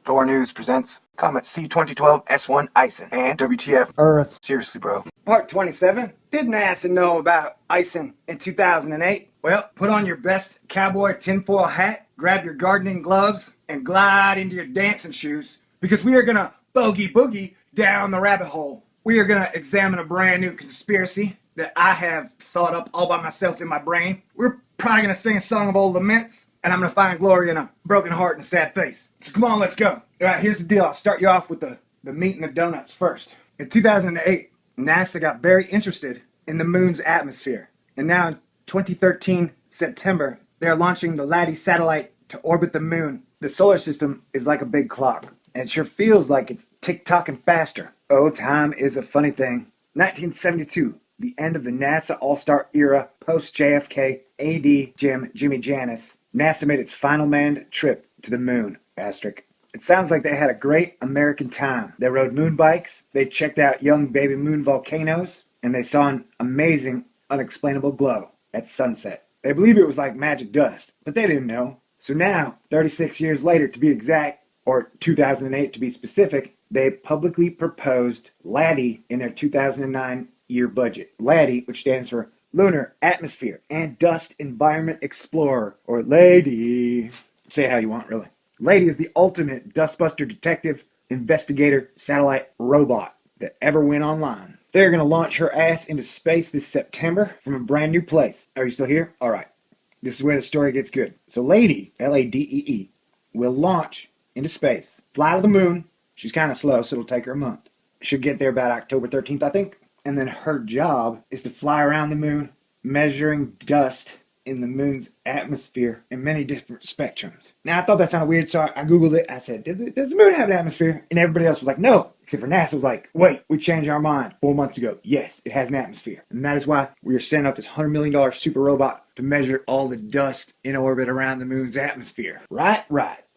THOR News presents Comet C-2012 S1 ISON and WTF Earth. Seriously, bro. Part 27. Did NASA know about ISON in 2008? Well, put on your best cowboy tinfoil hat, grab your gardening gloves, and glide into your dancing shoes, because we are gonna bogey boogie down the rabbit hole. We are gonna examine a brand new conspiracy that I have thought up all by myself in my brain. We're probably gonna sing a song of old laments, and I'm gonna find glory in a broken heart and a sad face. So come on, let's go. All right, here's the deal. I'll start you off with the meat and the donuts first. In 2008, NASA got very interested in the moon's atmosphere. And now in 2013, September, they're launching the LADEE satellite to orbit the moon. The solar system is like a big clock, and it sure feels like it's tick-tocking faster. Oh, time is a funny thing. 1972, the end of the NASA All-Star era, post-JFK, AD Jimmy Janis. NASA made its final manned trip to the moon. Asterisk. It sounds like they had a great American time. They rode moon bikes, they checked out young baby moon volcanoes, and they saw an amazing, unexplainable glow at sunset. They believe it was like magic dust, but they didn't know. So now, 36 years later to be exact, or 2008 to be specific, they publicly proposed LADEE in their 2009 year budget. LADEE, which stands for Lunar Atmosphere and Dust Environment Explorer, or LADEE. Say it how you want, really. LADEE is the ultimate dustbuster detective investigator satellite robot that ever went online. They're going to launch her ass into space this September from a brand new place. Are you still here? All right. This is where the story gets good. So LADEE, L-A-D-E-E, will launch into space, fly to the moon. She's kind of slow, so it'll take her a month. She'll get there about October 13th, I think. And then her job is to fly around the moon, measuring dust in the moon's atmosphere in many different spectrums. Now, I thought that sounded weird, so I Googled it. I said, does the moon have an atmosphere? And everybody else was like, no. Except for NASA was like, wait, we changed our mind 4 months ago. Yes, it has an atmosphere. And that is why we are sending up this $100 million super robot to measure all the dust in orbit around the moon's atmosphere. Right.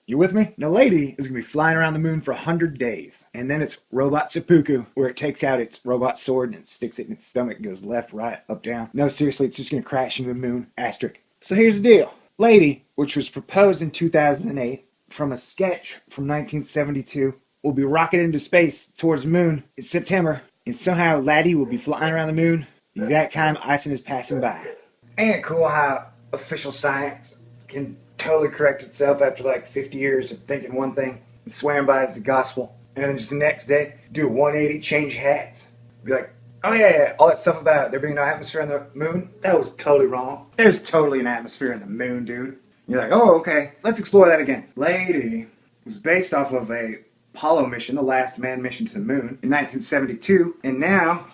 You with me? Now, LADEE is going to be flying around the moon for 100 days. And then it's robot seppuku, where it takes out its robot sword and it sticks it in its stomach and goes left, right, up, down. No, seriously, it's just going to crash into the moon. Asterisk. So here's the deal. LADEE, which was proposed in 2008 from a sketch from 1972, will be rocketed into space towards the moon in September. And somehow LADEE will be flying around the moon the exact time ISON is passing by. Ain't it cool how official science can totally correct itself after like 50 years of thinking one thing and swearing by it as the gospel, and then just the next day do a 180, change hats, be like, oh yeah, all that stuff about there being no atmosphere on the moon, that was totally wrong. There's totally an atmosphere in the moon, dude. And you're like, oh, okay, let's explore that again. LADEE was based off of a Apollo mission, the last manned mission to the moon, in 1972, and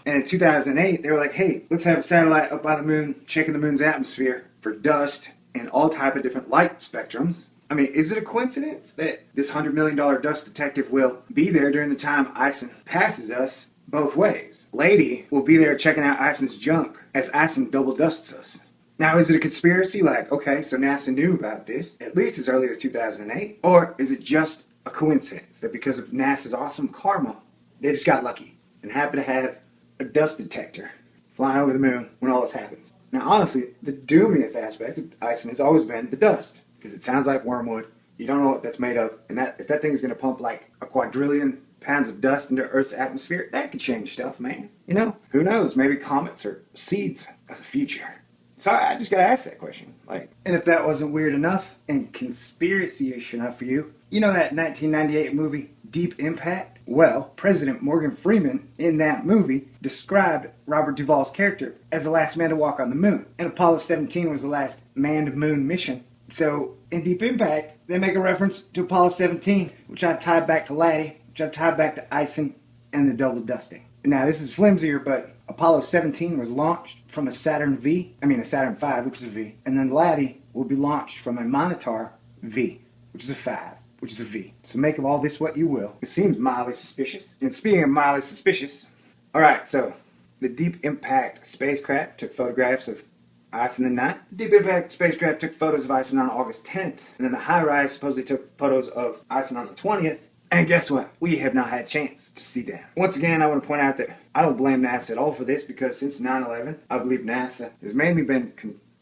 in 2008, they were like, hey, let's have a satellite up by the moon checking the moon's atmosphere for dust and all type of different light spectrums. I mean, is it a coincidence that this $100 million dust detective will be there during the time ISON passes us both ways? LADEE will be there checking out ISON's junk as ISON double dusts us. Now, is it a conspiracy? Like, okay, so NASA knew about this at least as early as 2008? Or is it just a coincidence that because of NASA's awesome karma, they just got lucky and happened to have a dust detector flying over the moon when all this happens? Now, honestly, the doomiest aspect of ISON has always been the dust, because it sounds like wormwood. You don't know what that's made of, and if that thing is going to pump like a quadrillion pounds of dust into Earth's atmosphere, that could change stuff, man. You know, who knows? Maybe comets are seeds of the future. So I just got to ask that question. And if that wasn't weird enough and conspiracy-ish enough for you, you know that 1998 movie, Deep Impact? Well, President Morgan Freeman in that movie described Robert Duvall's character as the last man to walk on the moon. And Apollo 17 was the last manned moon mission. So in Deep Impact, they make a reference to Apollo 17, which I've tied back to LADEE, which I've tied back to ISON and the double dusting. Now, this is flimsier, but Apollo 17 was launched from a Saturn V, a Saturn V, which is a V, and then LADEE will be launched from a Monitor V, which is a 5, which is a V. So make of all this what you will. It seems mildly suspicious. And speaking of mildly suspicious, alright, so the Deep Impact spacecraft took photographs of ISON the 9th. The Deep Impact spacecraft took photos of ISON on August 10th, and then the HiRISE supposedly took photos of ISON on the 20th. And guess what? We have not had a chance to see them. Once again, I want to point out that I don't blame NASA at all for this, because since 9/11, I believe NASA has mainly been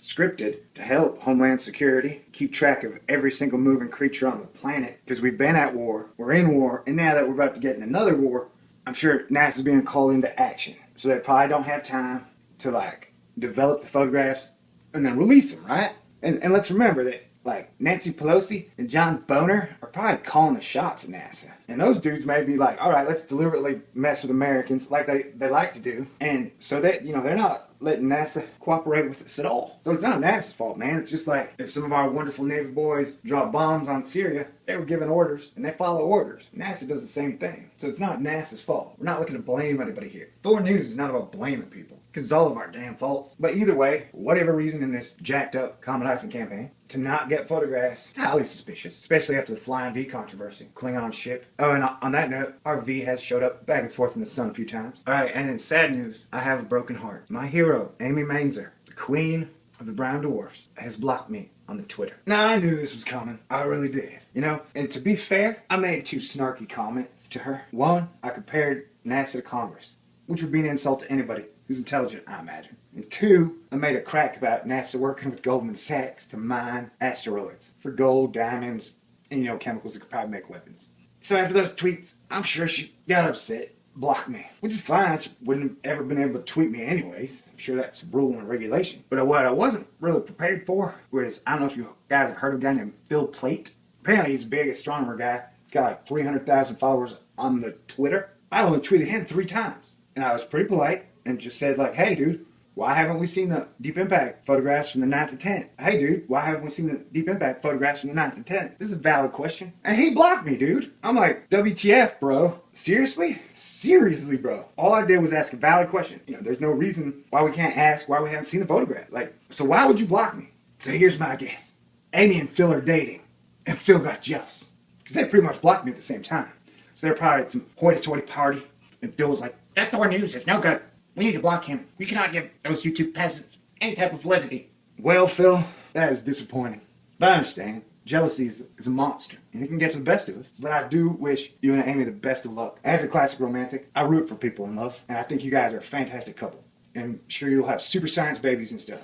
scripted to help Homeland Security keep track of every single moving creature on the planet, because we've been at war, we're in war, and now that we're about to get in another war, I'm sure NASA's being called into action. So they probably don't have time to like develop the photographs and then release them, right? And let's remember that like Nancy Pelosi and John Boehner are probably calling the shots at NASA. And those dudes may be like, all right, let's deliberately mess with Americans like they like to do. And so that, you know, they're not letting NASA cooperate with us at all. So it's not NASA's fault, man. It's just like if some of our wonderful Navy boys drop bombs on Syria, they were given orders and they follow orders. NASA does the same thing. So it's not NASA's fault. We're not looking to blame anybody here. THOR News is not about blaming people, because it's all of our damn faults. But either way, whatever reason in this jacked up Comet ISON campaign, to not get photographs, it's highly suspicious, especially after the Flying V controversy, Klingon ship. Oh, and on that note, our V has showed up back and forth in the sun a few times. Alright, and in sad news, I have a broken heart. My hero, Amy Mainzer, the queen of the brown dwarfs, has blocked me on the Twitter. Now, I knew this was coming. I really did. You know, and to be fair, I made two snarky comments to her. One, I compared NASA to Congress, which would be an insult to anybody who's intelligent, I imagine. And two, I made a crack about NASA working with Goldman Sachs to mine asteroids for gold, diamonds, and, you know, chemicals that could probably make weapons. So after those tweets, I'm sure she got upset, blocked me, which is fine. She wouldn't have ever been able to tweet me anyways. I'm sure that's rule and regulation. But what I wasn't really prepared for was, I don't know if you guys have heard of a guy named Phil Plait. Apparently he's a big astronomer guy. He's got like 300,000 followers on the Twitter. I only tweeted him 3 times. And I was pretty polite and just said like, hey dude, why haven't we seen the deep impact photographs from the 9th to 10th? Hey dude, why haven't we seen the deep impact photographs from the 9th to 10th? This is a valid question. And he blocked me, dude. I'm like, WTF, bro? Seriously? Seriously, bro. All I did was ask a valid question. You know, there's no reason why we can't ask why we haven't seen the photograph. Like, so why would you block me? So here's my guess. Amy and Phil are dating, and Phil got jealous, because they pretty much blocked me at the same time. So they're probably at some hoity-toity party, and Phil was like, That THOR News is no good. We need to block him. We cannot give those YouTube peasants any type of validity. well, Phil, that is disappointing. But I understand. Jealousy is a monster, and it can get to the best of us. But I do wish you and Amy the best of luck. As a classic romantic, I root for people in love, and I think you guys are a fantastic couple. And I'm sure you'll have super science babies and stuff.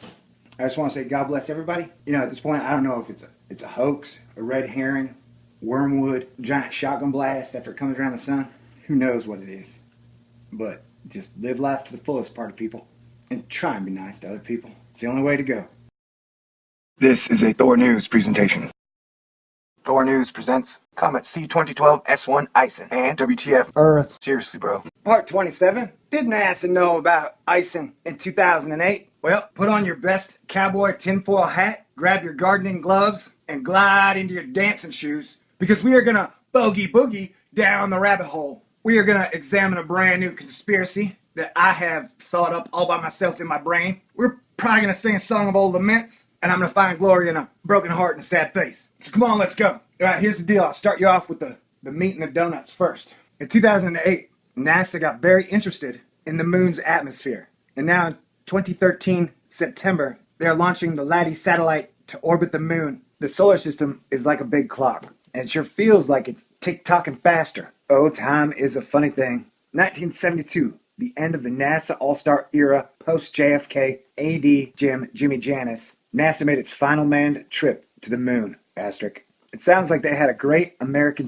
I just want to say God bless everybody. You know, at this point, I don't know if it's a hoax, a red herring, wormwood, giant shotgun blast after it comes around the sun. Who knows what it is. But just live life to the fullest, party people, and try and be nice to other people. It's the only way to go. This is a THOR News presentation. THOR News presents Comet C2012 S1 ISON and WTF Earth. Seriously, bro. Part 27. Did NASA know about ISON in 2008? Well, put on your best cowboy tinfoil hat, grab your gardening gloves, and glide into your dancing shoes, because we are gonna bogey boogie down the rabbit hole. We are gonna examine a brand new conspiracy that I have thought up all by myself in my brain. We're probably gonna sing a song of old laments, and I'm gonna find glory in a broken heart and a sad face. So come on, let's go. All right, here's the deal. I'll start you off with the meat and the donuts first. In 2008, NASA got very interested in the moon's atmosphere. And now in 2013, September, they're launching the LADEE satellite to orbit the moon. The solar system is like a big clock, and it sure feels like it's tick-tocking faster. Oh, time is a funny thing. 1972, the end of the NASA All-Star era, post-JFK, AD Jimmy Janis. NASA made its final manned trip to the moon. Asterisk. It sounds like they had a great American